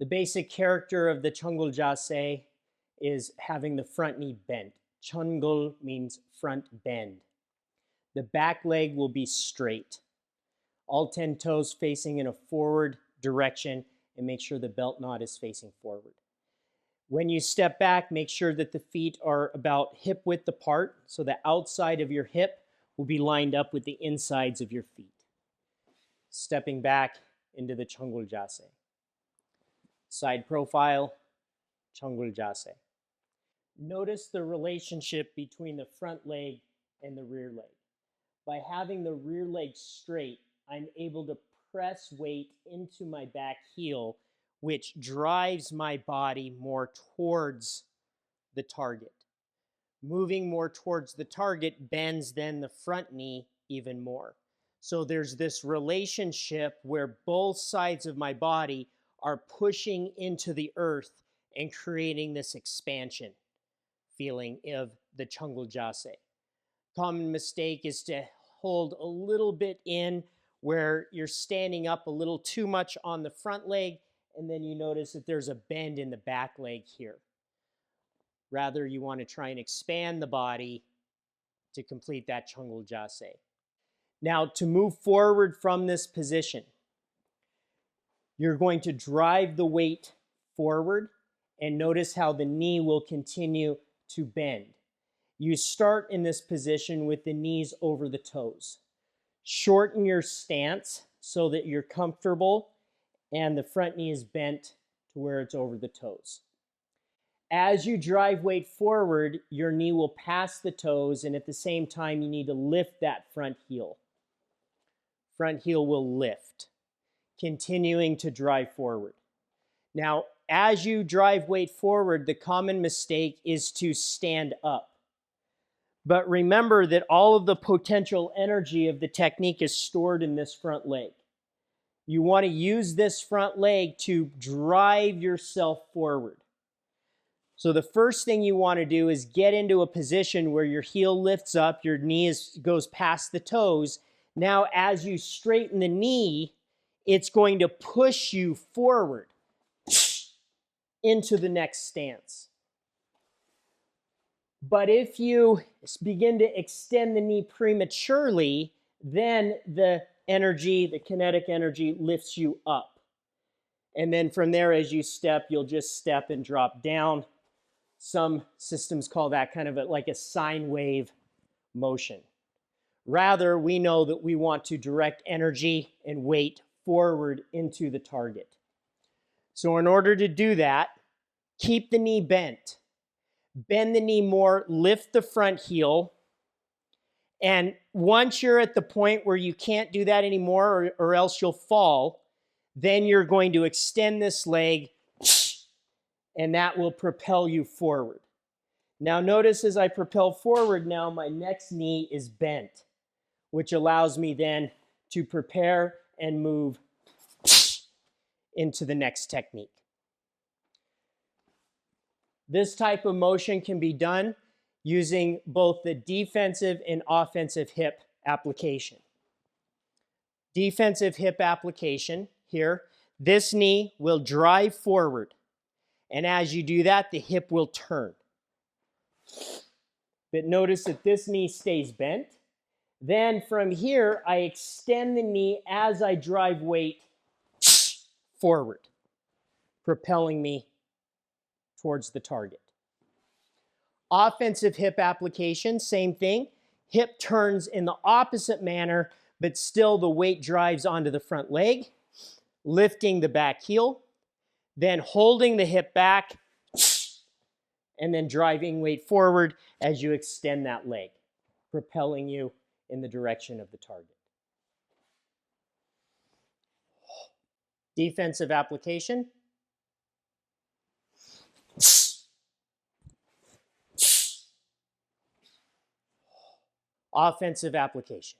The basic character of the Chun Gul Jaseh is having the front knee bent. Chun Gul means front bend. The back leg will be straight. All 10 toes facing in a forward direction, and make sure the belt knot is facing forward. When you step back, make sure that the feet are about hip width apart, so the outside of your hip will be lined up with the insides of your feet. Stepping back into the Chun Gul Jaseh. Side profile, Chun Gul Jaseh. Notice the relationship between the front leg and the rear leg. By having the rear leg straight, I'm able to press weight into my back heel, which drives my body more towards the target. Moving more towards the target bends then the front knee even more. So there's this relationship where both sides of my body are pushing into the earth and creating this expansion feeling of the Chun Gul Jaseh. Common mistake is to hold a little bit in where you're standing up a little too much on the front leg, and then you notice that there's a bend in the back leg here. Rather, you want to try and expand the body to complete that Chun Gul Jaseh. Now, to move forward from this position, you're going to drive the weight forward, and notice how the knee will continue to bend. You start in this position with the knees over the toes. Shorten your stance so that you're comfortable and the front knee is bent to where it's over the toes. As you drive weight forward, your knee will pass the toes, and at the same time, you need to lift that front heel. Front heel will lift, continuing to drive forward. Now, as you drive weight forward, the common mistake is to stand up. But remember that all of the potential energy of the technique is stored in this front leg. You want to use this front leg to drive yourself forward. So the first thing you want to do is get into a position where your heel lifts up, your knee goes past the toes. Now, as you straighten the knee, it's going to push you forward into the next stance. But if you begin to extend the knee prematurely, then the energy, the kinetic energy, lifts you up. And then from there, as you step, you'll just step and drop down. Some systems call that kind of like a sine wave motion. Rather, we know that we want to direct energy and weight forward into the target. So in order to do that, keep the knee bent. Bend the knee more, lift the front heel, and once you're at the point where you can't do that anymore or else you'll fall, then you're going to extend this leg, and that will propel you forward. Now notice as I propel forward now, my next knee is bent, which allows me then to prepare and move into the next technique. This type of motion can be done using both the defensive and offensive hip application. Defensive hip application here, this knee will drive forward. And as you do that, the hip will turn. But notice that this knee stays bent. Then from here, I extend the knee as I drive weight forward, propelling me towards the target. Offensive hip application, same thing. Hip turns in the opposite manner, but still the weight drives onto the front leg, lifting the back heel, then holding the hip back, and then driving weight forward as you extend that leg, propelling you in the direction of the target. Defensive application. Offensive application.